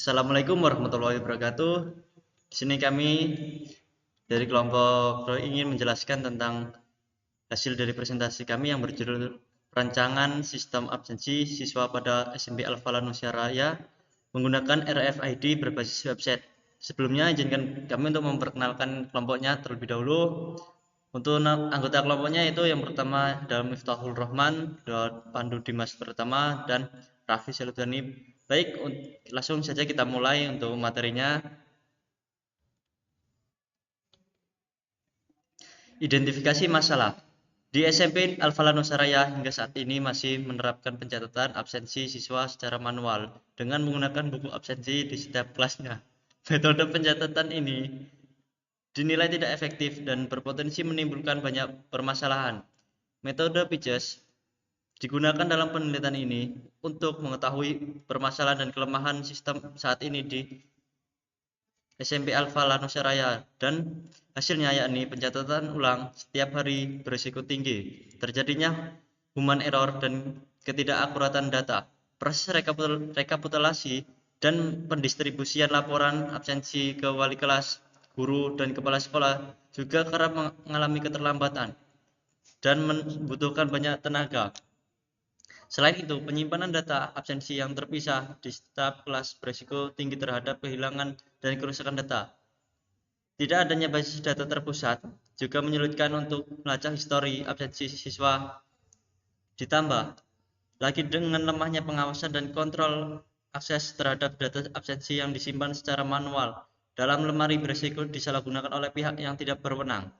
Assalamualaikum warahmatullahi wabarakatuh. Di sini kami dari kelompok Pro ingin menjelaskan tentang hasil dari presentasi kami yang berjudul Perancangan Sistem Absensi Siswa pada SMP Al-Falah Nusaraya menggunakan RFID berbasis website. Sebelumnya izinkan kami untuk memperkenalkan kelompoknya terlebih dahulu. Untuk anggota kelompoknya itu yang pertama adalah Miftahul Rahman, Pandu Dimas pertama, dan Raffi Saludani. Baik, langsung saja kita mulai untuk materinya. Identifikasi masalah. Di SMP Al-Falah Nusaraya hingga saat ini masih menerapkan pencatatan absensi siswa secara manual dengan menggunakan buku absensi di setiap kelasnya. Metode pencatatan ini dinilai tidak efektif dan berpotensi menimbulkan banyak permasalahan. Metode PIJAS digunakan dalam penelitian ini untuk mengetahui permasalahan dan kelemahan sistem saat ini di SMP Al-Falah Nusaraya, dan hasilnya yakni pencatatan ulang setiap hari berisiko tinggi terjadinya human error dan ketidakakuratan data. Proses rekapitulasi dan pendistribusian laporan absensi ke wali kelas, guru, dan kepala sekolah juga kerap mengalami keterlambatan dan membutuhkan banyak tenaga. Selain itu, penyimpanan data absensi yang terpisah di setiap kelas berisiko tinggi terhadap kehilangan dan kerusakan data. Tidak adanya basis data terpusat juga menyulitkan untuk melacak histori absensi siswa. Ditambah lagi dengan lemahnya pengawasan dan kontrol akses terhadap data absensi yang disimpan secara manual dalam lemari berisiko disalahgunakan oleh pihak yang tidak berwenang.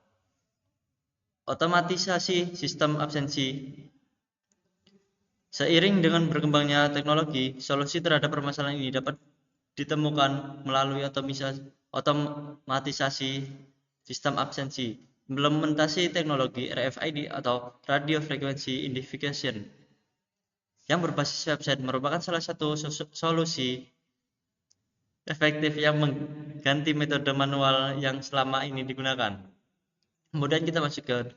Otomatisasi sistem absensi. Seiring dengan berkembangnya teknologi, solusi terhadap permasalahan ini dapat ditemukan melalui otomatisasi sistem absensi, implementasi teknologi RFID atau Radio Frequency Identification yang berbasis website merupakan salah satu solusi efektif yang mengganti metode manual yang selama ini digunakan. Kemudian kita masuk ke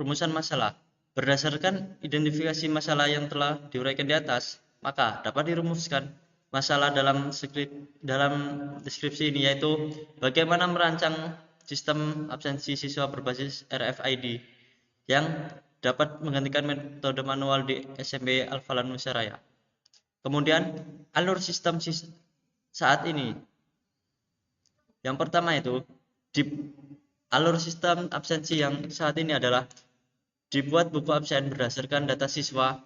rumusan masalah. Berdasarkan identifikasi masalah yang telah diuraikan di atas, maka dapat dirumuskan masalah dalam deskripsi ini, yaitu bagaimana merancang sistem absensi siswa berbasis RFID yang dapat menggantikan metode manual di SMP Al-Falah Nusaraya. Kemudian alur sistem saat ini. Yang pertama itu alur sistem absensi yang saat ini adalah dibuat buku absen berdasarkan data siswa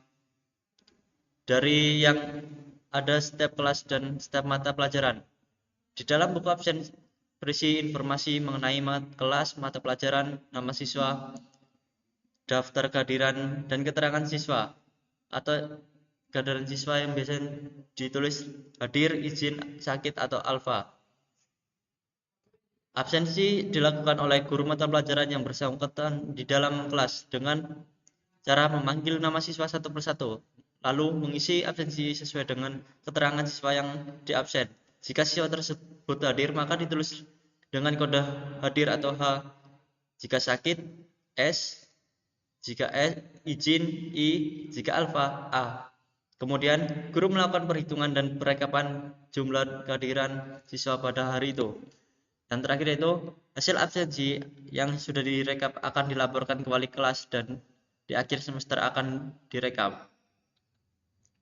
dari yang ada setiap kelas dan setiap mata pelajaran. Di dalam buku absen berisi informasi mengenai kelas, mata pelajaran, nama siswa, daftar kehadiran, dan keterangan siswa atau kehadiran siswa yang biasanya ditulis hadir, izin, sakit, atau alfa. Absensi dilakukan oleh guru mata pelajaran yang bersangkutan di dalam kelas dengan cara memanggil nama siswa satu persatu, lalu mengisi absensi sesuai dengan keterangan siswa yang diabsen. Jika siswa tersebut hadir, maka ditulis dengan kode hadir atau H. Jika sakit, S. Jika izin, I. Jika alfa, A. Kemudian guru melakukan perhitungan dan perekapan jumlah kehadiran siswa pada hari itu. Dan terakhir itu hasil absensi yang sudah direkap akan dilaporkan ke wali kelas dan di akhir semester akan direkap.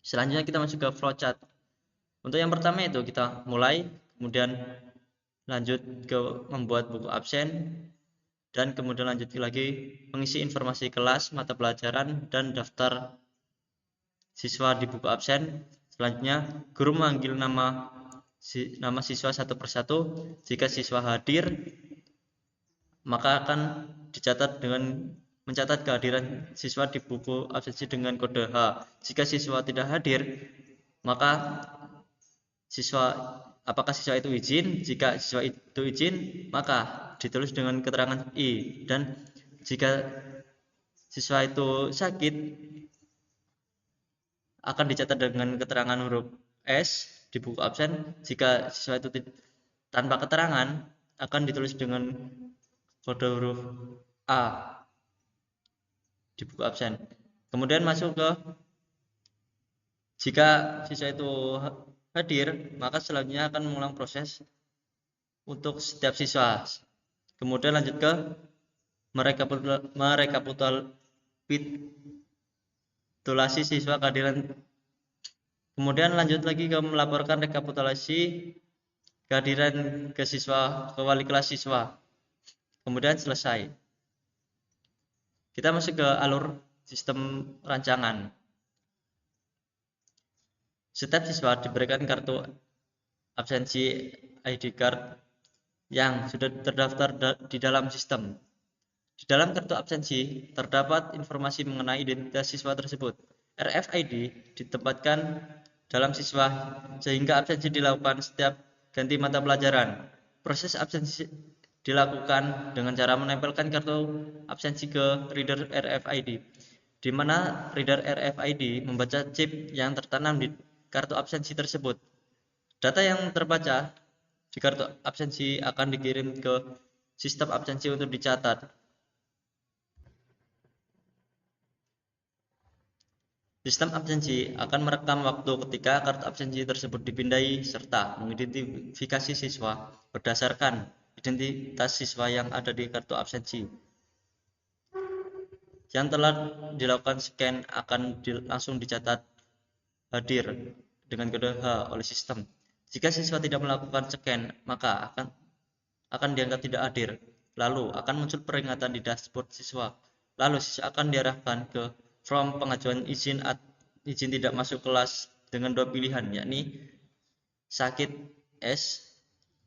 Selanjutnya kita masuk ke flowchart. Untuk yang pertama itu kita mulai, kemudian lanjut ke membuat buku absen, dan kemudian lanjut lagi mengisi informasi kelas, mata pelajaran, dan daftar siswa di buku absen. Selanjutnya guru memanggil nama siswa satu persatu. Jika siswa hadir, maka akan dicatat dengan mencatat kehadiran siswa di buku absensi dengan kode H. Jika siswa tidak hadir, maka apakah siswa itu izin? Jika siswa itu izin, maka ditulis dengan keterangan I. Dan jika siswa itu sakit, akan dicatat dengan keterangan huruf S di buku absen. Jika siswa itu tanpa keterangan, akan ditulis dengan kode huruf A di buku absen. Kemudian masuk ke jika siswa itu hadir, maka selanjutnya akan mengulang proses untuk setiap siswa. Kemudian lanjut ke merekapitulasi siswa kehadiran. Kemudian lanjut lagi ke melaporkan rekapitulasi kehadiran ke siswa, ke wali kelas siswa. Kemudian selesai. Kita masuk ke alur sistem rancangan. Setiap siswa diberikan kartu absensi ID card yang sudah terdaftar di dalam sistem. Di dalam kartu absensi terdapat informasi mengenai identitas siswa tersebut. RFID ditempatkan dalam siswa sehingga absensi dilakukan setiap ganti mata pelajaran. Proses absensi dilakukan dengan cara menempelkan kartu absensi ke reader RFID, di mana reader RFID membaca chip yang tertanam di kartu absensi tersebut. Data yang terbaca di kartu absensi akan dikirim ke sistem absensi untuk dicatat. Sistem absensi akan merekam waktu ketika kartu absensi tersebut dipindai serta mengidentifikasi siswa berdasarkan identitas siswa yang ada di kartu absensi. Yang telah dilakukan scan akan langsung dicatat hadir dengan kode H oleh sistem. Jika siswa tidak melakukan scan, maka akan dianggap tidak hadir. Lalu akan muncul peringatan di dashboard siswa. Lalu siswa akan diarahkan ke form pengajuan izin tidak masuk kelas dengan dua pilihan, yakni sakit S,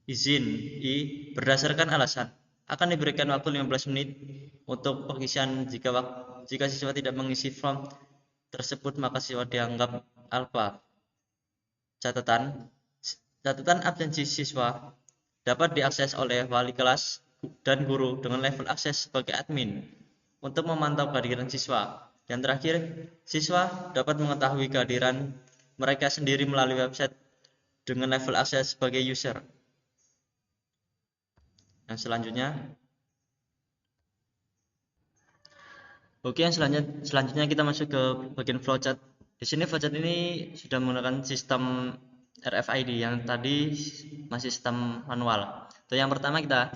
izin I berdasarkan alasan. Akan diberikan waktu 15 menit untuk pengisian. Jika siswa tidak mengisi form tersebut, maka siswa dianggap alpha. Catatan absensi siswa dapat diakses oleh wali kelas dan guru dengan level akses sebagai admin untuk memantau kehadiran siswa. Yang terakhir, siswa dapat mengetahui kehadiran mereka sendiri melalui website dengan level akses sebagai user. Yang selanjutnya, yang selanjutnya kita masuk ke bagian flowchart. Di sini flowchart ini sudah menggunakan sistem RFID, yang tadi masih sistem manual. Yang pertama kita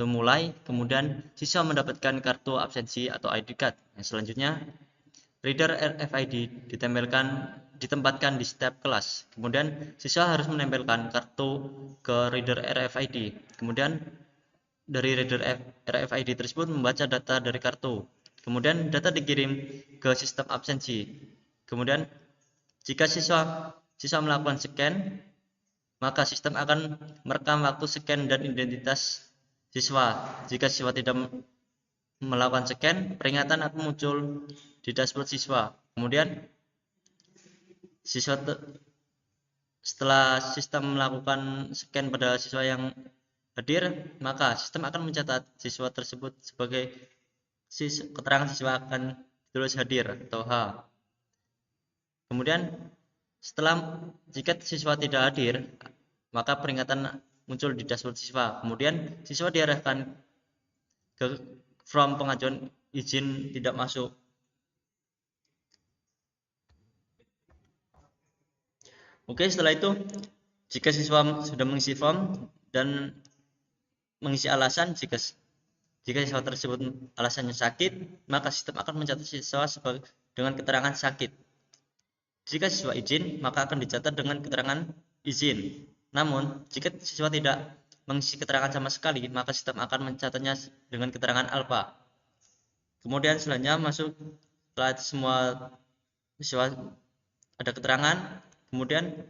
mulai, kemudian siswa mendapatkan kartu absensi atau ID card. Yang selanjutnya, reader RFID ditempatkan di setiap kelas. Kemudian siswa harus menempelkan kartu ke reader RFID. Kemudian dari reader RFID tersebut membaca data dari kartu. Kemudian data dikirim ke sistem absensi. Kemudian jika siswa melakukan scan, maka sistem akan merekam waktu scan dan identitas siswa. Jika siswa tidak melakukan scan, peringatan akan muncul di dashboard siswa. Kemudian setelah sistem melakukan scan pada siswa yang hadir, maka sistem akan mencatat siswa tersebut sebagai keterangan siswa akan ditulis hadir atau H. Kemudian jika siswa tidak hadir, maka peringatan muncul di dashboard siswa. Kemudian siswa diarahkan ke form pengajuan izin tidak masuk. Setelah itu, jika siswa sudah mengisi form dan mengisi alasan, jika siswa tersebut alasannya sakit, maka sistem akan mencatat siswa dengan keterangan sakit. Jika siswa izin, maka akan dicatat dengan keterangan izin. Namun, jika siswa tidak mengisi keterangan sama sekali, maka sistem akan mencatatnya dengan keterangan alpha. Kemudian selanjutnya setelah semua siswa ada keterangan, kemudian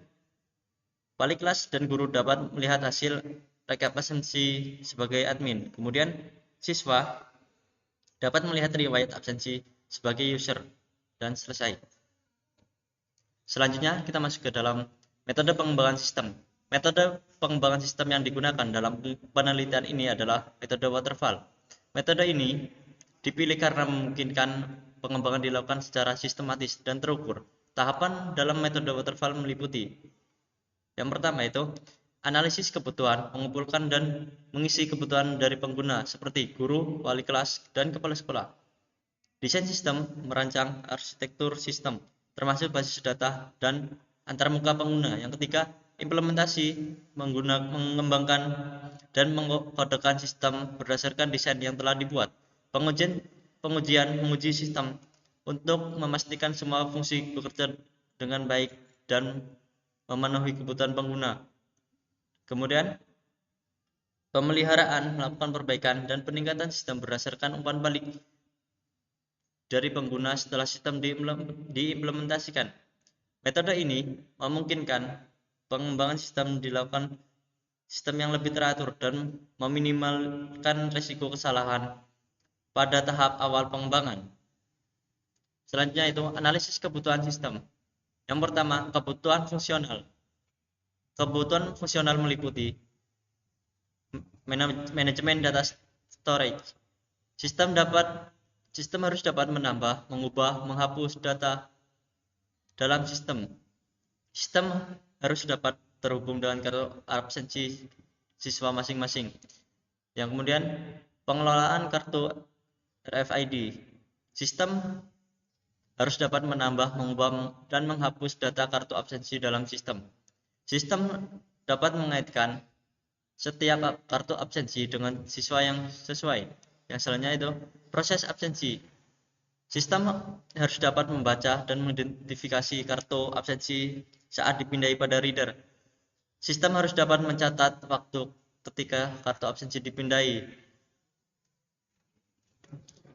wali kelas dan guru dapat melihat hasil rekap absensi sebagai admin. Kemudian siswa dapat melihat riwayat absensi sebagai user dan selesai. Selanjutnya kita masuk ke dalam metode pengembangan sistem. Metode pengembangan sistem yang digunakan dalam penelitian ini adalah metode waterfall. Metode ini dipilih karena memungkinkan pengembangan dilakukan secara sistematis dan terukur. Tahapan dalam metode waterfall meliputi: yang pertama itu analisis kebutuhan, mengumpulkan dan mengisi kebutuhan dari pengguna seperti guru, wali kelas, dan kepala sekolah. Desain sistem, merancang arsitektur sistem, termasuk basis data dan antarmuka pengguna. Yang ketiga, implementasi, mengembangkan dan mengkodekan sistem berdasarkan desain yang telah dibuat. Menguji sistem untuk memastikan semua fungsi bekerja dengan baik dan memenuhi kebutuhan pengguna. Kemudian pemeliharaan, melakukan perbaikan dan peningkatan sistem berdasarkan umpan balik dari pengguna setelah sistem diimplementasikan. Metode ini memungkinkan pengembangan sistem dilakukan sistem yang lebih teratur dan meminimalkan risiko kesalahan pada tahap awal pengembangan. Selanjutnya itu analisis kebutuhan sistem. Yang pertama, kebutuhan fungsional. Kebutuhan fungsional meliputi manajemen data storage. Sistem harus dapat menambah, mengubah, menghapus data dalam sistem. Sistem harus dapat terhubung dengan kartu absensi siswa masing-masing. Yang kemudian pengelolaan kartu RFID. Sistem harus dapat menambah, mengubah, dan menghapus data kartu absensi dalam sistem. Sistem dapat mengaitkan setiap kartu absensi dengan siswa yang sesuai. Yang selanjutnya itu proses absensi. Sistem harus dapat membaca dan mengidentifikasi kartu absensi saat dipindai pada reader. Sistem harus dapat mencatat waktu ketika kartu absensi dipindai.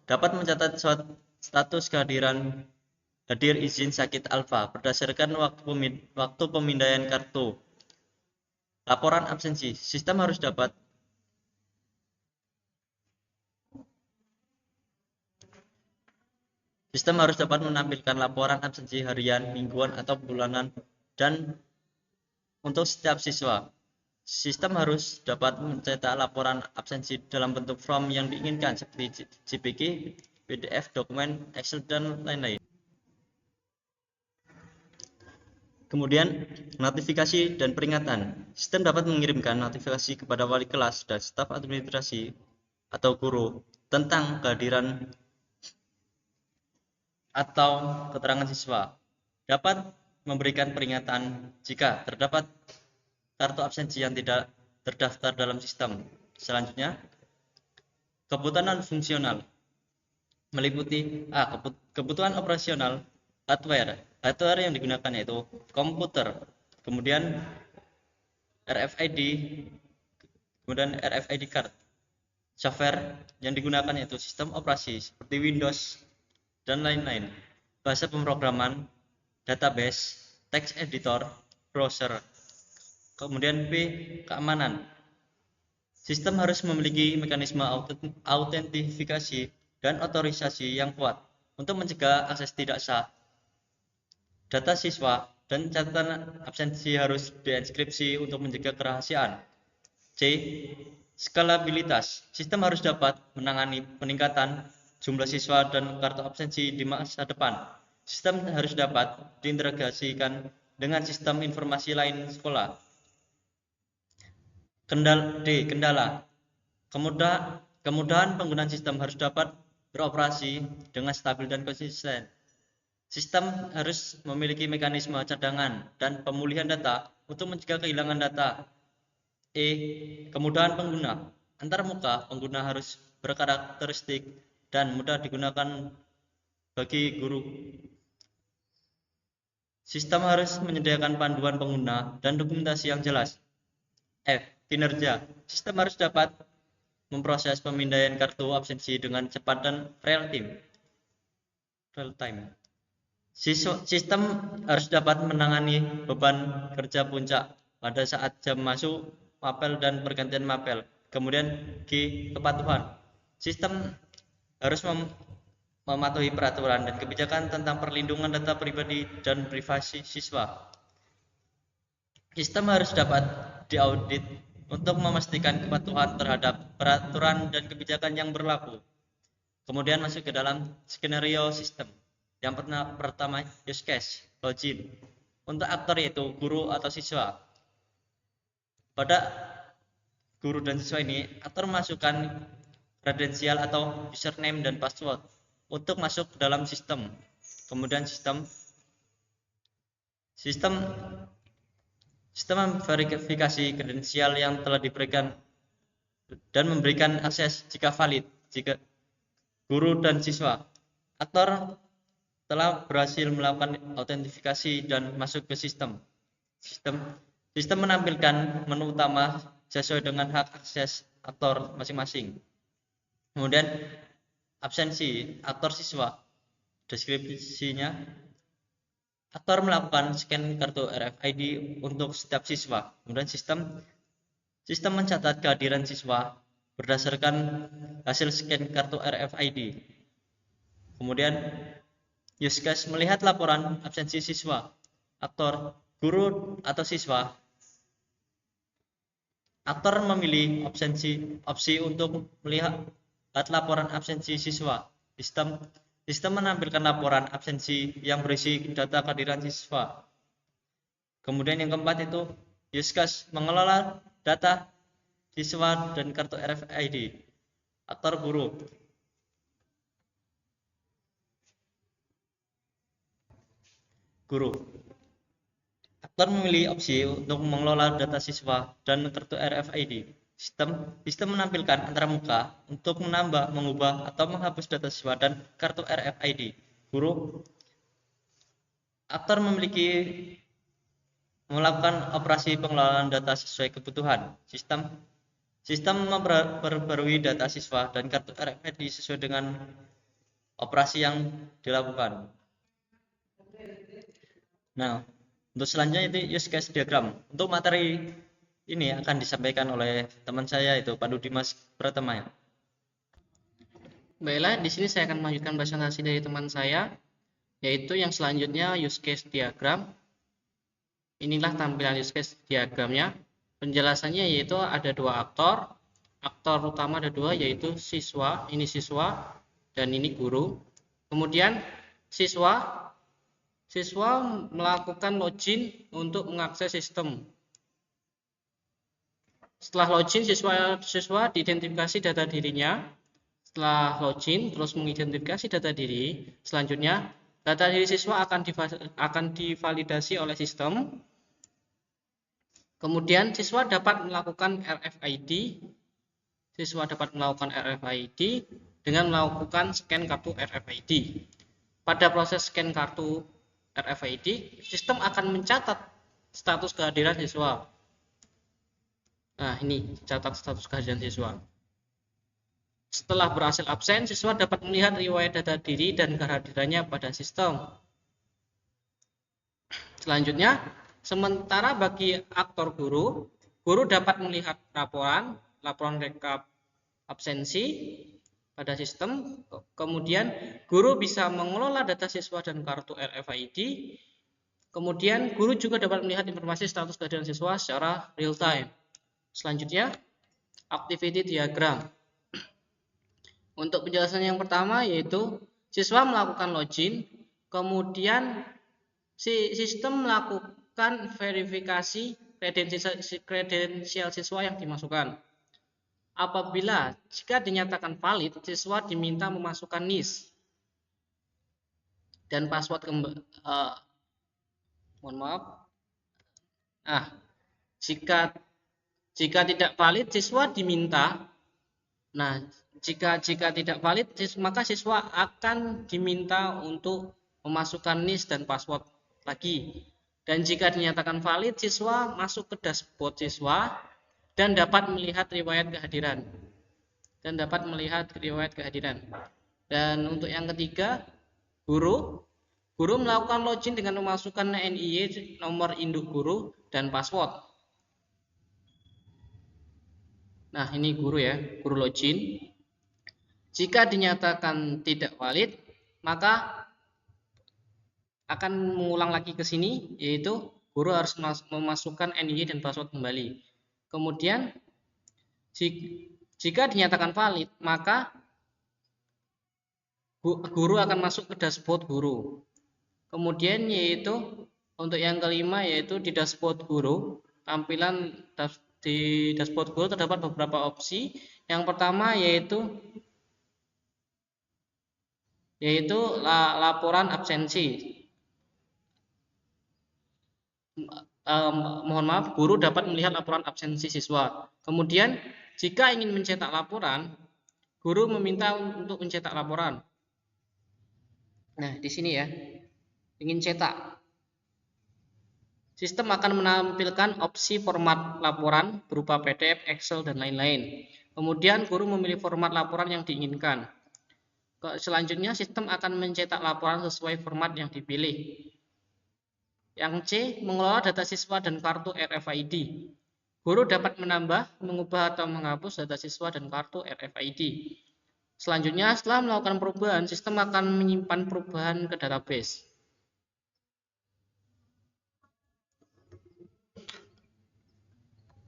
Dapat mencatat status hadir izin sakit alfa berdasarkan waktu pemindaian kartu. Laporan absensi. Sistem harus dapat menampilkan laporan absensi harian, mingguan, atau bulanan dan untuk setiap siswa. Sistem harus dapat mencetak laporan absensi dalam bentuk form yang diinginkan seperti JPG, PDF, dokumen, Excel, dan lain-lain. Kemudian, notifikasi dan peringatan. Sistem dapat mengirimkan notifikasi kepada wali kelas dan staf administrasi atau guru tentang kehadiran atau keterangan siswa. Dapat memberikan peringatan jika terdapat kartu absensi yang tidak terdaftar dalam sistem. Selanjutnya, kebutuhan fungsional meliputi kebutuhan operasional hardware. Hardware yang digunakan yaitu komputer, kemudian RFID, kemudian RFID card. Software yang digunakan yaitu sistem operasi seperti Windows dan lain-lain. Bahasa pemrograman, database, text editor, browser. Kemudian P, keamanan. Sistem harus memiliki mekanisme autentifikasi dan otorisasi yang kuat untuk mencegah akses tidak sah. Data siswa dan catatan absensi harus dienkripsi untuk menjaga kerahasiaan. C, skalabilitas. Sistem harus dapat menangani peningkatan jumlah siswa dan kartu absensi di masa depan. Sistem harus dapat diintegrasikan dengan sistem informasi lain sekolah. Kendala. Kemudahan penggunaan sistem harus dapat beroperasi dengan stabil dan konsisten. Sistem harus memiliki mekanisme cadangan dan pemulihan data untuk mencegah kehilangan data. E, kemudahan pengguna. Antarmuka pengguna harus berkarakteristik dan mudah digunakan bagi guru. Sistem harus menyediakan panduan pengguna dan dokumentasi yang jelas. F, kinerja. Sistem harus dapat memproses pemindaian kartu absensi dengan cepat dan real time. Sistem harus dapat menangani beban kerja puncak pada saat jam masuk mapel dan pergantian mapel. Kemudian G, kepatuhan. Sistem harus mematuhi peraturan dan kebijakan tentang perlindungan data pribadi dan privasi siswa. Sistem harus dapat diaudit untuk memastikan kepatuhan terhadap peraturan dan kebijakan yang berlaku. Kemudian masuk ke dalam skenario sistem. Yang pertama use case, login. Untuk aktor yaitu guru atau siswa. Pada guru dan siswa ini, aktor memasukkan kredensial atau username dan password untuk masuk ke dalam sistem. Kemudian sistem Sistem verifikasi kredensial yang telah diberikan dan memberikan akses jika valid, jika guru dan siswa. Aktor telah berhasil melakukan autentifikasi dan masuk ke sistem. Sistem menampilkan menu utama sesuai dengan hak akses aktor masing-masing. Kemudian absensi aktor siswa. Deskripsinya, aktor melakukan scan kartu RFID untuk setiap siswa. Kemudian sistem mencatat kehadiran siswa berdasarkan hasil scan kartu RFID. Kemudian use case melihat laporan absensi siswa. Aktor, guru atau siswa. Aktor memilih opsi untuk melihat laporan absensi siswa. Sistem menampilkan laporan absensi yang berisi data kehadiran siswa. Kemudian yang keempat itu use case mengelola data siswa dan kartu RFID. Aktor guru. Aktor memilih opsi untuk mengelola data siswa dan kartu RFID. Sistem menampilkan antara muka untuk menambah, mengubah, atau menghapus data siswa dan kartu RFID. Guru. Aktor melakukan operasi pengelolaan data sesuai kebutuhan. Sistem memperbarui data siswa dan kartu RFID sesuai dengan operasi yang dilakukan. Nah, untuk selanjutnya itu use case diagram. Untuk materi ini akan disampaikan oleh teman saya itu Pandu Dimas Pratama. Baiklah, di sini saya akan melanjutkan presentasi dari teman saya, yaitu yang selanjutnya use case diagram. Inilah tampilan use case diagramnya. Penjelasannya yaitu ada dua aktor. Aktor utama ada dua, yaitu siswa, ini siswa, dan ini guru. Kemudian siswa melakukan login untuk mengakses sistem. Setelah login, siswa diidentifikasi data dirinya. Setelah login, terus mengidentifikasi data diri. Selanjutnya, data diri siswa akan divalidasi oleh sistem. Kemudian siswa dapat melakukan RFID. Dengan melakukan scan kartu RFID. Pada proses scan kartu RFID, sistem akan mencatat status kehadiran siswa. Nah, ini catat status kehadiran siswa. Setelah berhasil absen, siswa dapat melihat riwayat data diri dan kehadirannya pada sistem. Selanjutnya, sementara bagi aktor guru dapat melihat laporan rekap absensi pada sistem. Kemudian guru bisa mengelola data siswa dan kartu RFID. Kemudian guru juga dapat melihat informasi status kehadiran siswa secara real time. Selanjutnya, activity diagram. Untuk penjelasan yang pertama yaitu siswa melakukan login, kemudian sistem melakukan verifikasi kredensial siswa yang dimasukkan. Apabila jika dinyatakan valid, siswa diminta memasukkan NIS dan password jika tidak valid, siswa diminta. Nah, jika tidak valid, maka siswa akan diminta untuk memasukkan NIS dan password lagi. Dan jika dinyatakan valid, siswa masuk ke dashboard siswa dan dapat melihat riwayat kehadiran. Dan untuk yang ketiga, guru melakukan login dengan memasukkan NIY, nomor induk guru, dan password. Nah, ini guru login. Jika dinyatakan tidak valid, maka akan mengulang lagi ke sini, yaitu guru harus memasukkan NIY dan password kembali. Kemudian jika dinyatakan valid, maka guru akan masuk ke dashboard guru. Kemudian yaitu untuk yang kelima yaitu di dashboard guru, tampilan di dashboard guru terdapat beberapa opsi. Yang pertama yaitu laporan absensi. mohon maaf, guru dapat melihat laporan absensi siswa. Kemudian jika ingin mencetak laporan, guru meminta untuk mencetak laporan. Nah, di sini ya, ingin cetak. Sistem akan menampilkan opsi format laporan berupa PDF, Excel, dan lain-lain. Kemudian guru memilih format laporan yang diinginkan. Selanjutnya sistem akan mencetak laporan sesuai format yang dipilih. Yang C, mengelola data siswa dan kartu RFID. Guru dapat menambah, mengubah, atau menghapus data siswa dan kartu RFID. Selanjutnya, setelah melakukan perubahan, sistem akan menyimpan perubahan ke database.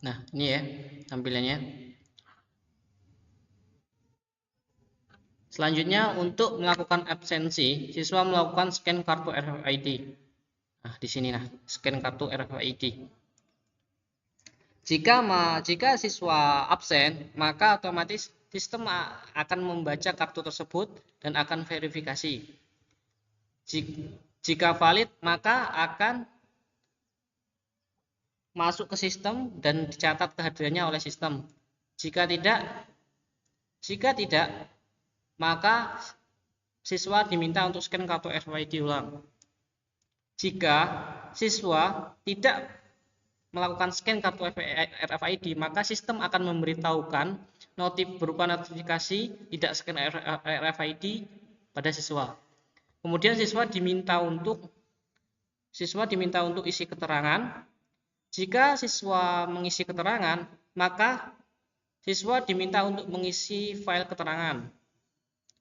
Nah, ini ya tampilannya. Selanjutnya, untuk melakukan absensi, siswa melakukan scan kartu RFID. Nah, di sini nah, scan kartu RFID. Jika siswa absen, maka otomatis sistem akan membaca kartu tersebut dan akan verifikasi. Jika valid, maka akan masuk ke sistem dan dicatat kehadirannya oleh sistem. Jika tidak, maka siswa diminta untuk scan kartu RFID ulang. Jika siswa tidak melakukan scan kartu RFID, maka sistem akan memberitahukan berupa notifikasi tidak scan RFID pada siswa. Kemudian siswa diminta untuk isi keterangan. Jika siswa mengisi keterangan, maka siswa diminta untuk mengisi file keterangan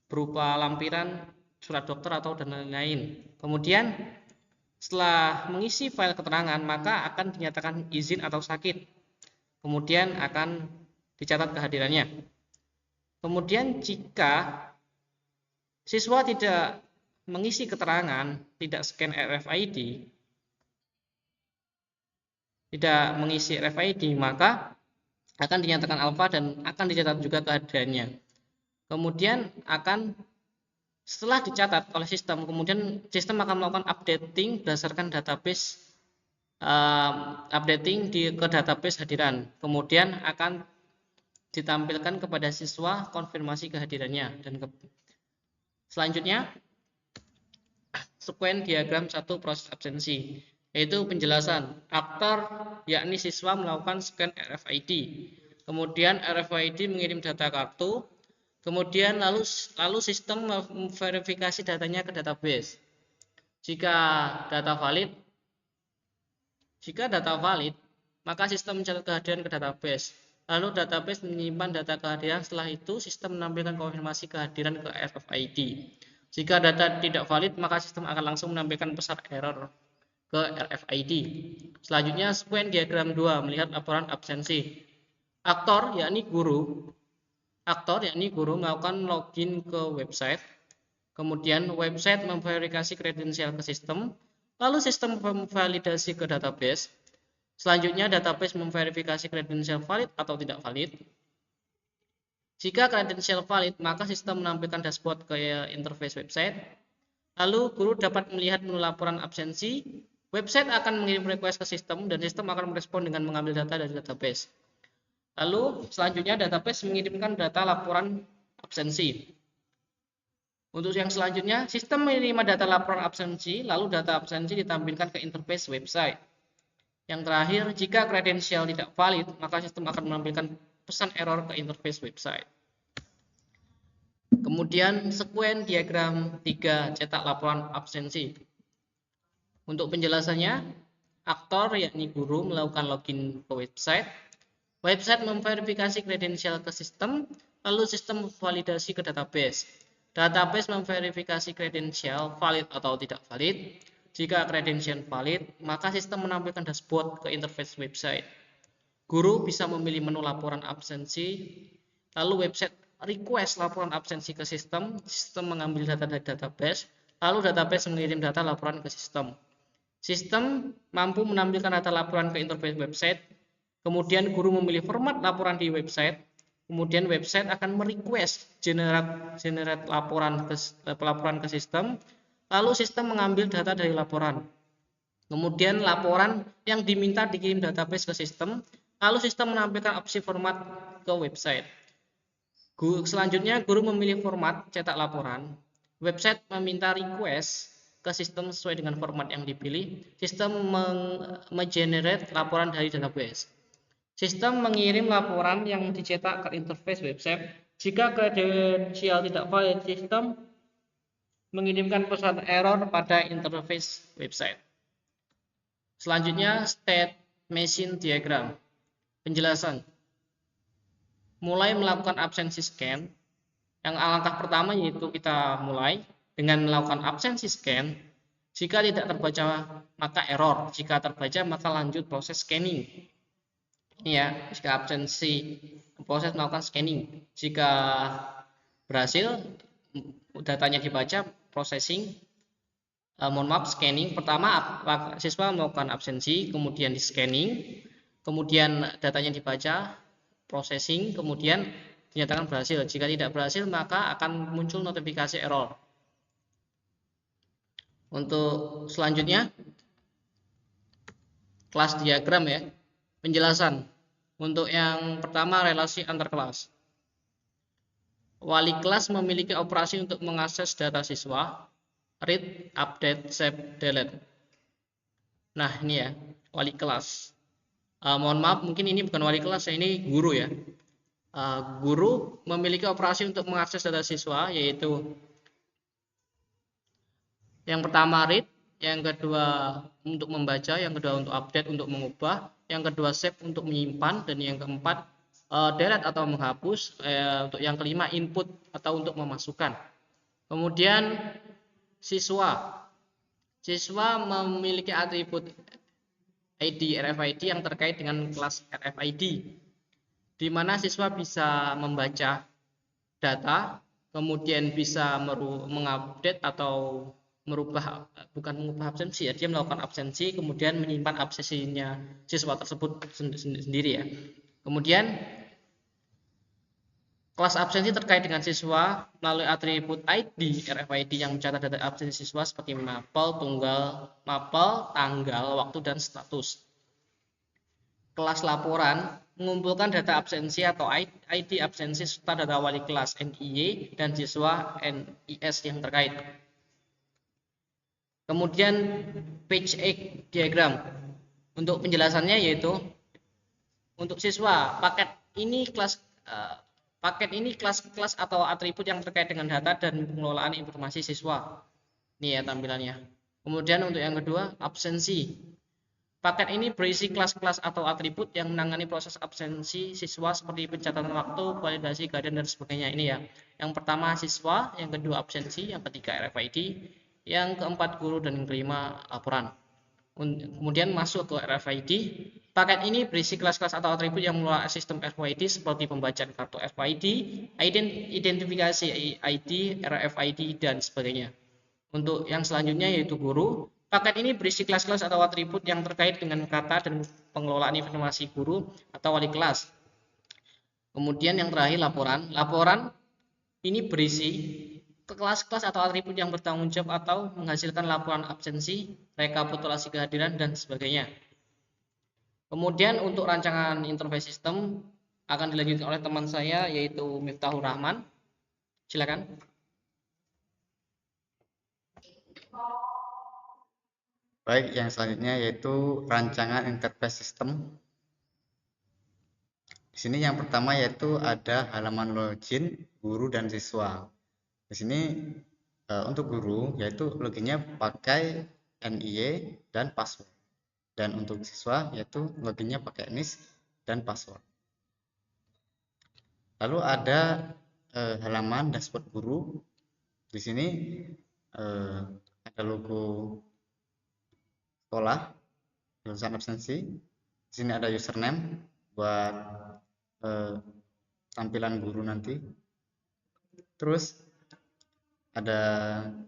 berupa lampiran, surat dokter, atau dan lain-lain. Kemudian setelah mengisi file keterangan, maka akan dinyatakan izin atau sakit. Kemudian akan dicatat kehadirannya. Kemudian jika siswa tidak mengisi keterangan, tidak scan RFID, maka akan dinyatakan alfa dan akan dicatat juga kehadirannya. Kemudian setelah dicatat oleh sistem, kemudian sistem akan melakukan updating berdasarkan database, ke database hadiran. Kemudian akan ditampilkan kepada siswa konfirmasi kehadirannya. Dan selanjutnya, sekuen diagram 1 proses absensi, yaitu penjelasan. Aktor yakni siswa melakukan scan RFID. Kemudian RFID mengirim data kartu. Kemudian lalu sistem memverifikasi datanya ke database. Jika data valid, maka sistem mencatat kehadiran ke database. Lalu database menyimpan data kehadiran. Setelah itu sistem menampilkan konfirmasi kehadiran ke RFID. Jika data tidak valid, maka sistem akan langsung menampilkan pesan error ke RFID. Selanjutnya, sekuen diagram 2 melihat laporan absensi. Aktor yakni guru melakukan login ke website. Kemudian website memverifikasi kredensial ke sistem, lalu sistem memvalidasi ke database. Selanjutnya database memverifikasi kredensial valid atau tidak valid. Jika kredensial valid, maka sistem menampilkan dashboard ke interface website. Lalu guru dapat melihat menu laporan absensi. Website akan mengirim request ke sistem dan sistem akan merespon dengan mengambil data dari database. Lalu selanjutnya database mengirimkan data laporan absensi. Untuk yang selanjutnya, sistem menerima data laporan absensi, lalu data absensi ditampilkan ke interface website. Yang terakhir, jika kredensial tidak valid, maka sistem akan menampilkan pesan error ke interface website. Kemudian sekuen diagram 3 cetak laporan absensi. Untuk penjelasannya, aktor yakni guru melakukan login ke website. Website memverifikasi kredensial ke sistem, lalu sistem validasi ke database. Database memverifikasi kredensial valid atau tidak valid. Jika kredensial valid, maka sistem menampilkan dashboard ke interface website. Guru bisa memilih menu laporan absensi, lalu website request laporan absensi ke sistem, sistem mengambil data dari database, lalu database mengirim data laporan ke sistem. Sistem mampu menampilkan data laporan ke interface website. Kemudian guru memilih format laporan di website. Kemudian website akan merequest generate laporan ke sistem. Lalu sistem mengambil data dari laporan. Kemudian laporan yang diminta dikirim database ke sistem, lalu sistem menampilkan opsi format ke website. Selanjutnya, guru memilih format cetak laporan. Website meminta request ke sistem sesuai dengan format yang dipilih. Sistem mengenerate laporan dari database. Sistem mengirim laporan yang dicetak ke interface website. Jika kredensial tidak valid, sistem mengirimkan pesan error pada interface website. Selanjutnya, state machine diagram. Penjelasan. Mulai melakukan absensi scan. Yang langkah pertama yaitu kita mulai dengan melakukan absensi scan. Jika tidak terbaca maka error, jika terbaca maka lanjut proses scanning. Ini ya, jika absensi proses melakukan scanning. Jika berhasil datanya dibaca, processing. Mohon maaf, scanning. Pertama siswa melakukan absensi, kemudian di scanning, kemudian datanya dibaca, processing, kemudian dinyatakan berhasil. Jika tidak berhasil maka akan muncul notifikasi error. Untuk selanjutnya, kelas diagram ya. Penjelasan. Untuk yang pertama, relasi antar kelas. Wali kelas memiliki operasi untuk mengakses data siswa, read, update, save, delete. Nah, ini ya, wali kelas. Mohon maaf, mungkin ini bukan wali kelas, ini guru ya. Guru memiliki operasi untuk mengakses data siswa, yaitu yang pertama read, yang kedua untuk membaca, yang kedua untuk update, untuk mengubah, yang kedua save untuk menyimpan, dan yang keempat delete atau menghapus, untuk yang kelima input atau untuk memasukkan. Kemudian siswa memiliki atribut ID RFID yang terkait dengan kelas RFID, di mana siswa bisa membaca data, kemudian bisa mengupdate atau bukan mengubah absensi ya, dia melakukan absensi kemudian menyimpan absensinya siswa tersebut sendiri ya. Kemudian kelas absensi terkait dengan siswa melalui atribut ID RFID yang mencatat data absensi siswa seperti mapel, tanggal, waktu, dan status. Kelas laporan mengumpulkan data absensi atau ID absensi serta data wali kelas NIY dan siswa NIS yang terkait. Kemudian page egg diagram. Untuk penjelasannya yaitu untuk siswa, paket ini kelas atau atribut yang terkait dengan data dan pengelolaan informasi siswa. Ini ya tampilannya. Kemudian untuk yang kedua, absensi. Paket ini berisi kelas-kelas atau atribut yang menangani proses absensi siswa seperti pencatatan waktu, validasi keadaan, dan sebagainya. Ini ya. Yang pertama siswa, yang kedua absensi, yang ketiga RFID, yang keempat guru, dan yang kelima laporan. Kemudian masuk ke RFID. Paket ini berisi kelas-kelas atau atribut yang mengelola sistem RFID seperti pembacaan kartu RFID, identifikasi ID, RFID, dan sebagainya. Untuk yang selanjutnya yaitu guru. Paket ini berisi kelas-kelas atau atribut yang terkait dengan kata dan pengelolaan informasi guru atau wali kelas. Kemudian yang terakhir laporan. Laporan ini berisi kelas-kelas atau atribut yang bertanggung jawab atau menghasilkan laporan absensi, rekapitulasi kehadiran, dan sebagainya. Kemudian untuk rancangan interface sistem akan dilanjutkan oleh teman saya yaitu Miftahul Rahman. Silakan. Baik, yang selanjutnya yaitu rancangan interface sistem. Di sini yang pertama yaitu ada halaman login guru dan siswa. Di sini untuk guru yaitu loginnya pakai NIY dan password. Dan untuk siswa yaitu loginnya pakai NIS dan password. Lalu ada halaman dashboard guru. Di sini ada logo sekolah, lulusan absensi. Di sini ada username buat tampilan guru nanti. Terus ada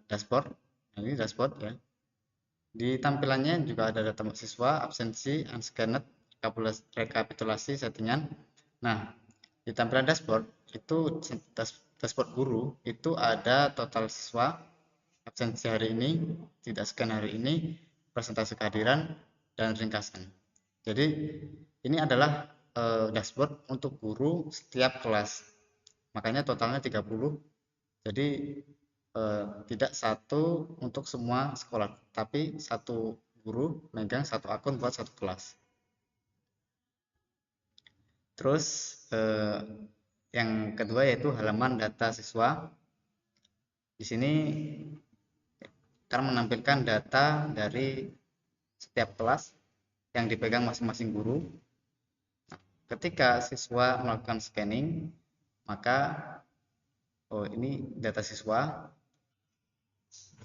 dashboard. Ini dashboard ya. Di tampilannya juga ada data siswa, absensi, unscanned, rekapitulasi, settingan. Nah, di tampilan dashboard itu dashboard guru itu ada total siswa, absensi hari ini, tidak scan hari ini, presentasi kehadiran, dan ringkasan. Jadi ini adalah dashboard untuk guru setiap kelas. Makanya totalnya 30. Jadi tidak satu untuk semua sekolah, tapi satu guru megang satu akun buat satu kelas. Terus yang kedua yaitu halaman data siswa. Di sini akan menampilkan data dari setiap kelas yang dipegang masing-masing guru. Ketika siswa melakukan scanning, maka ini data siswa.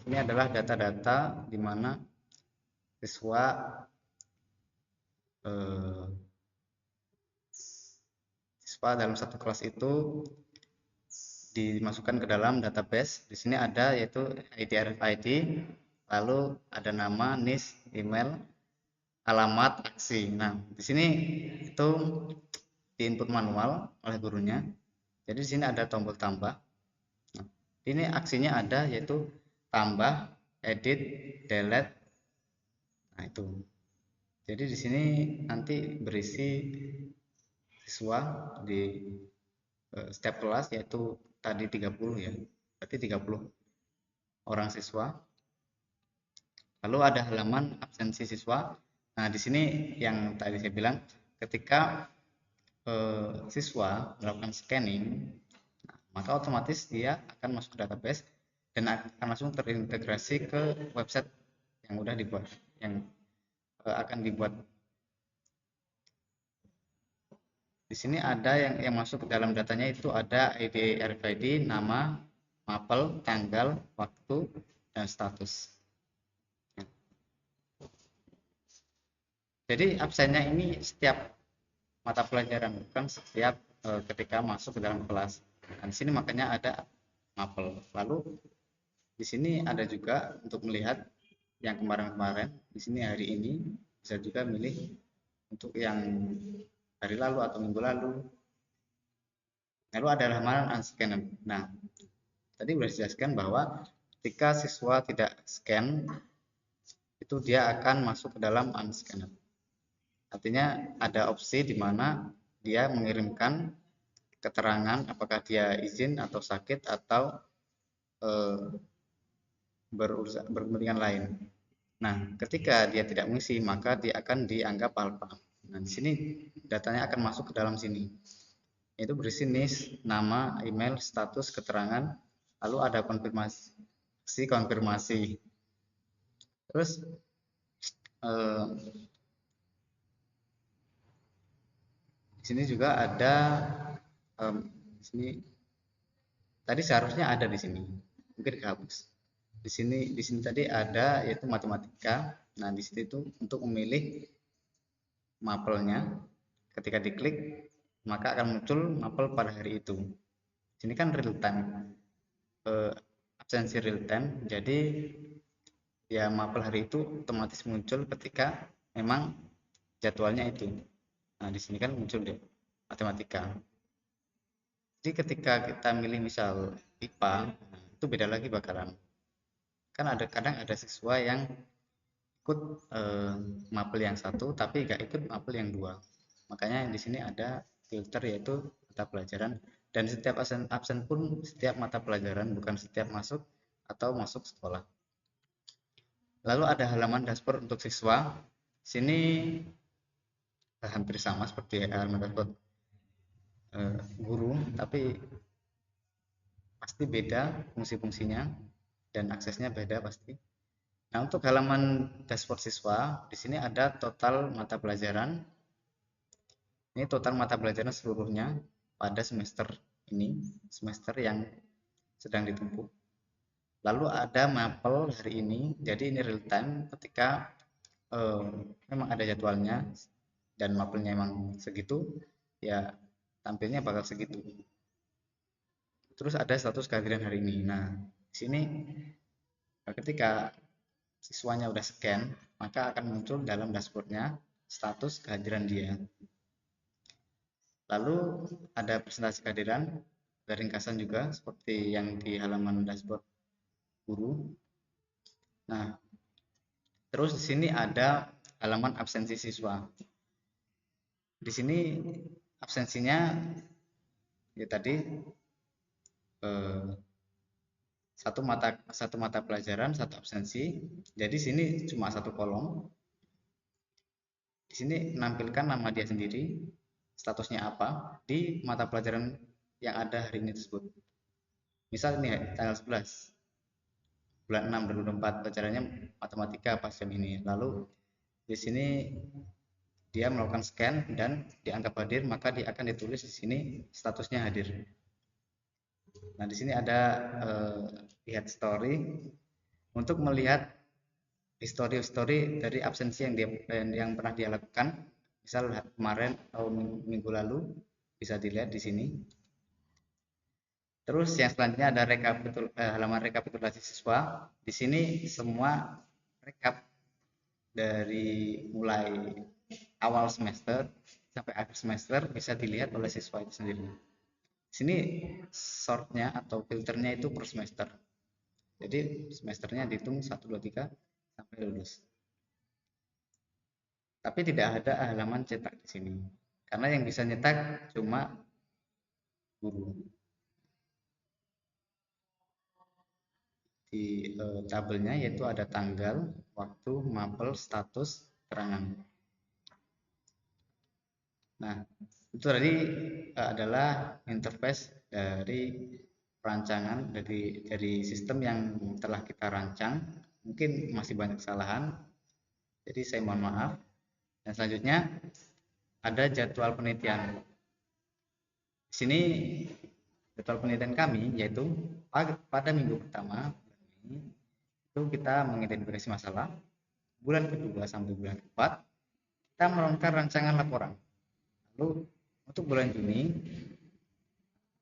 Ini adalah data-data di mana siswa dalam satu kelas itu dimasukkan ke dalam database. Di sini ada yaitu ID RFID, lalu ada nama, NIS, email, alamat, aksi. Nah, di sini itu diinput manual oleh gurunya. Jadi di sini ada tombol tambah. Nah, ini aksinya ada yaitu tambah, edit, delete. Nah, itu. Jadi di sini nanti berisi siswa di setiap kelas yaitu tadi 30 ya. Berarti 30 orang siswa. Lalu ada halaman absensi siswa. Nah, di sini yang tadi saya bilang ketika siswa melakukan scanning, maka otomatis dia akan masuk ke database dan akan langsung terintegrasi ke website yang udah dibuat, yang akan dibuat. Di sini ada yang masuk ke dalam datanya itu ada ID RFID, nama, mapel, tanggal, waktu, dan status. Jadi absennya ini setiap mata pelajaran, bukan setiap ketika masuk ke dalam kelas. Nah, di sini makanya ada mapel. Lalu di sini ada juga untuk melihat yang kemarin-kemarin. Di sini hari ini bisa juga milih untuk yang hari lalu atau minggu lalu. Lalu ada halaman unscan. Nah, tadi sudah dijelaskan bahwa ketika siswa tidak scan itu dia akan masuk ke dalam unscan. Artinya ada opsi di mana dia mengirimkan keterangan apakah dia izin atau sakit atau berkepentingan lain. Nah, ketika dia tidak mengisi maka dia akan dianggap alpha. Nah, di sini datanya akan masuk ke dalam sini. Itu berisi NIS, nama, email, status, keterangan, lalu ada konfirmasi. Terus di sini juga ada di sini tadi seharusnya ada di sini, mungkin dihapus. Di sini tadi ada yaitu matematika. Nah, di situ itu untuk memilih mapelnya. Ketika diklik maka akan muncul mapel pada hari itu. Sini kan real time, absensi real time. Jadi ya mapel hari itu otomatis muncul ketika memang jadwalnya itu. Nah, di sini kan muncul deh matematika. Jadi ketika kita milih misal IPA, nah, itu beda lagi bakalan. Kan kadang ada siswa yang ikut mapel yang satu tapi nggak ikut mapel yang dua. Makanya di sini ada filter yaitu mata pelajaran, dan setiap absen pun setiap mata pelajaran, bukan setiap masuk atau masuk sekolah. Lalu ada halaman dashboard untuk siswa. Sini hampir sama seperti halaman dashboard guru, tapi pasti beda fungsi-fungsinya dan aksesnya beda pasti. Nah, untuk halaman dashboard siswa, di sini ada total mata pelajaran. Ini total mata pelajaran seluruhnya pada semester ini, semester yang sedang ditempuh. Lalu ada mapel hari ini, jadi ini real time ketika memang ada jadwalnya dan mapelnya memang segitu, ya tampilnya bakal segitu. Terus ada status kehadiran hari ini. Nah, di sini ketika siswanya udah scan, maka akan muncul dalam dashboardnya status kehadiran dia. Lalu ada presentasi kehadiran, ada ringkasan juga seperti yang di halaman dashboard guru. Nah, Terus di sini ada halaman absensi siswa. Di sini absensinya ya tadi satu mata pelajaran, satu absensi. Jadi sini cuma satu kolom. Di sini menampilkan nama dia sendiri, statusnya apa di mata pelajaran yang ada hari ini tersebut. Misal ini tanggal 11 bulan 6 2024 pelajarannya matematika pas jam ini. Lalu di sini dia melakukan scan dan dianggap hadir, maka dia akan ditulis di sini statusnya hadir. Nah, di sini ada lihat story untuk melihat histori dari absensi yang pernah dia lakukan. Misal kemarin atau minggu lalu bisa dilihat di sini. Terus yang selanjutnya ada halaman rekapitulasi siswa. Di sini semua rekap dari mulai awal semester sampai akhir semester bisa dilihat oleh siswa itu sendiri. Di sini sortnya atau filternya itu per semester. Jadi semesternya dihitung 1, 2, 3 sampai lulus. Tapi tidak ada halaman cetak di sini. Karena yang bisa nyetak cuma guru. Di tabelnya yaitu ada tanggal, waktu, mapel, status, keterangan. Nah, itu tadi adalah interface dari perancangan dari sistem yang telah kita rancang. Mungkin masih banyak kesalahan, jadi saya mohon maaf. Dan selanjutnya ada jadwal penelitian. Di sini jadwal penelitian kami yaitu pada minggu pertama itu kita mengidentifikasi masalah. Bulan kedua sampai bulan keempat kita melakukan rancangan laporan. Lalu untuk bulan Juni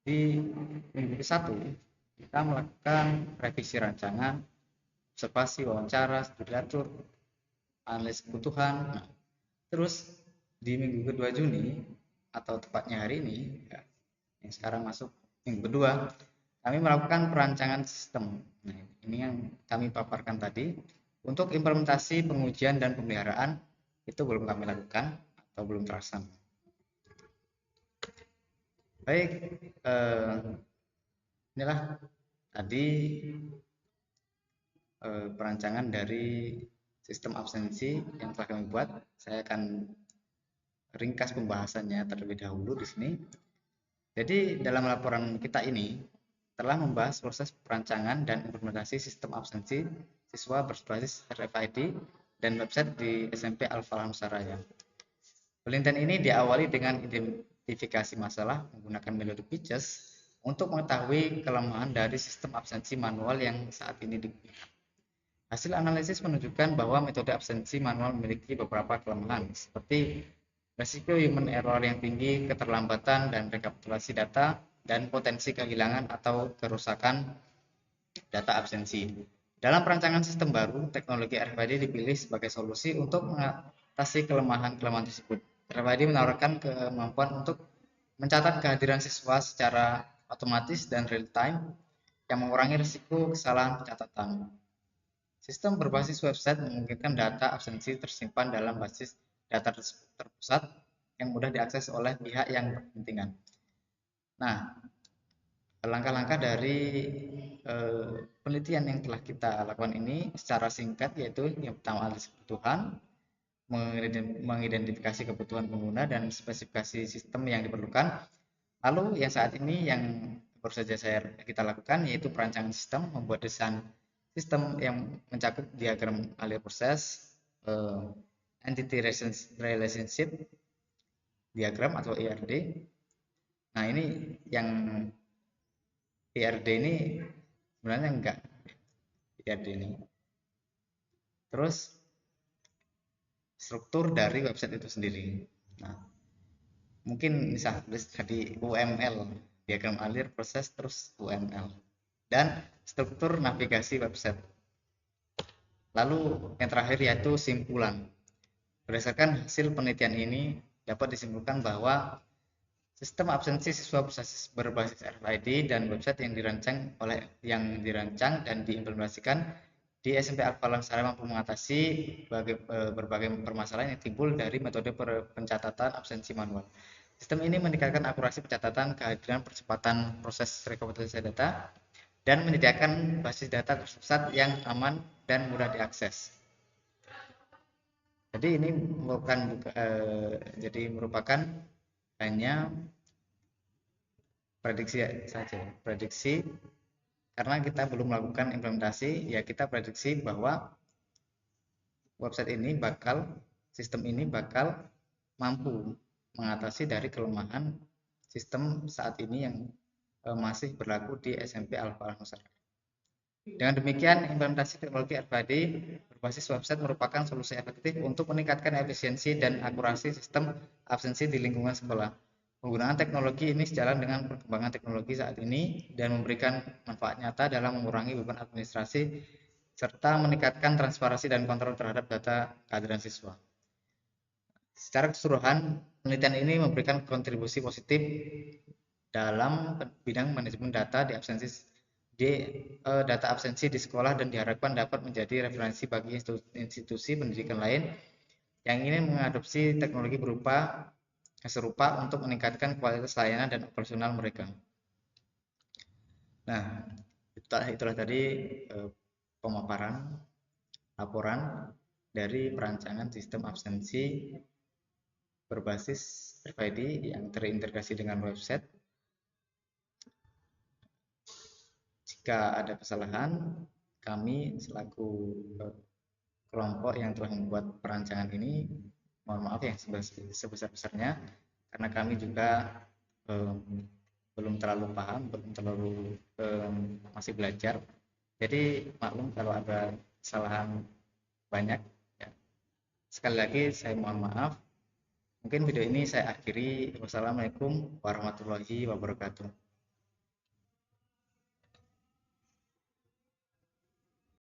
di minggu ke-1 kita melakukan revisi rancangan, observasi, wawancara, studi atur, analisis kebutuhan. Nah, terus di minggu kedua Juni atau tepatnya hari ini ya, yang sekarang masuk minggu kedua, kami melakukan perancangan sistem. Nah, ini yang kami paparkan tadi. Untuk implementasi pengujian dan pemeliharaan itu belum kami lakukan atau belum terlaksana. Baik, inilah tadi perancangan dari sistem absensi yang telah kami buat. Saya akan ringkas pembahasannya terlebih dahulu di sini. Jadi dalam laporan kita ini telah membahas proses perancangan dan implementasi sistem absensi siswa berbasis RFID dan website di SMP Al-Falah Nusaraya. Penelitian ini diawali dengan identifikasi masalah menggunakan metode pitches untuk mengetahui kelemahan dari sistem absensi manual yang saat ini digunakan. Hasil analisis menunjukkan bahwa metode absensi manual memiliki beberapa kelemahan seperti resiko human error yang tinggi, keterlambatan dan rekapitulasi data, dan potensi kehilangan atau kerusakan data absensi. Dalam perancangan sistem baru, teknologi RFID dipilih sebagai solusi untuk mengatasi kelemahan-kelemahan tersebut. RFID menawarkan kemampuan untuk mencatat kehadiran siswa secara otomatis dan real time yang mengurangi risiko kesalahan pencatatan. Sistem berbasis website memungkinkan data absensi tersimpan dalam basis data terpusat yang mudah diakses oleh pihak yang berkepentingan. Nah, langkah-langkah dari penelitian yang telah kita lakukan ini secara singkat yaitu yang pertama analisis kebutuhan, mengidentifikasi kebutuhan pengguna dan spesifikasi sistem yang diperlukan. Lalu yang saat ini yang baru saja kita lakukan yaitu perancangan sistem, membuat desain sistem yang mencakup diagram alur proses, entity relationship diagram atau ERD. Nah, ini yang ERD ini sebenarnya enggak ERD ini. Terus struktur dari website itu sendiri. Nah, mungkin bisa tulis tadi UML, diagram alur proses terus UML. Dan struktur navigasi website. Lalu yang terakhir yaitu simpulan. Berdasarkan hasil penelitian ini dapat disimpulkan bahwa sistem absensi siswa berbasis RFID dan website yang dirancang dan diimplementasikan di SMP Al-Falah mampu mengatasi berbagai permasalahan yang timbul dari metode pencatatan absensi manual. Sistem ini meningkatkan akurasi pencatatan, kehadiran percepatan proses rekapitulasi data, dan menyediakan basis data terpusat yang aman dan mudah diakses. Jadi ini merupakan hanya prediksi saja, prediksi karena kita belum melakukan implementasi, ya kita prediksi bahwa sistem ini bakal mampu mengatasi dari kelemahan sistem saat ini yang masih berlaku di SMP Al-Falah Nusantara. Dengan demikian, implementasi teknologi RFID berbasis website merupakan solusi efektif untuk meningkatkan efisiensi dan akurasi sistem absensi di lingkungan sekolah. Penggunaan teknologi ini sejalan dengan perkembangan teknologi saat ini dan memberikan manfaat nyata dalam mengurangi beban administrasi serta meningkatkan transparansi dan kontrol terhadap data kehadiran siswa. Secara keseluruhan, penelitian ini memberikan kontribusi positif dalam bidang manajemen data data absensi di sekolah dan diharapkan dapat menjadi referensi bagi institusi pendidikan lain yang ingin mengadopsi teknologi serupa untuk meningkatkan kualitas layanan dan operasional mereka. Nah, itulah tadi pemaparan laporan dari perancangan sistem absensi berbasis RFID yang terintegrasi dengan website. Jika ada kesalahan, kami selaku kelompok yang telah membuat perancangan ini mohon maaf yang sebesar-besarnya karena kami juga belum terlalu paham, masih belajar. Jadi maklum kalau ada kesalahan banyak. Ya. Sekali lagi saya mohon maaf. Mungkin video ini saya akhiri. Wassalamualaikum warahmatullahi wabarakatuh.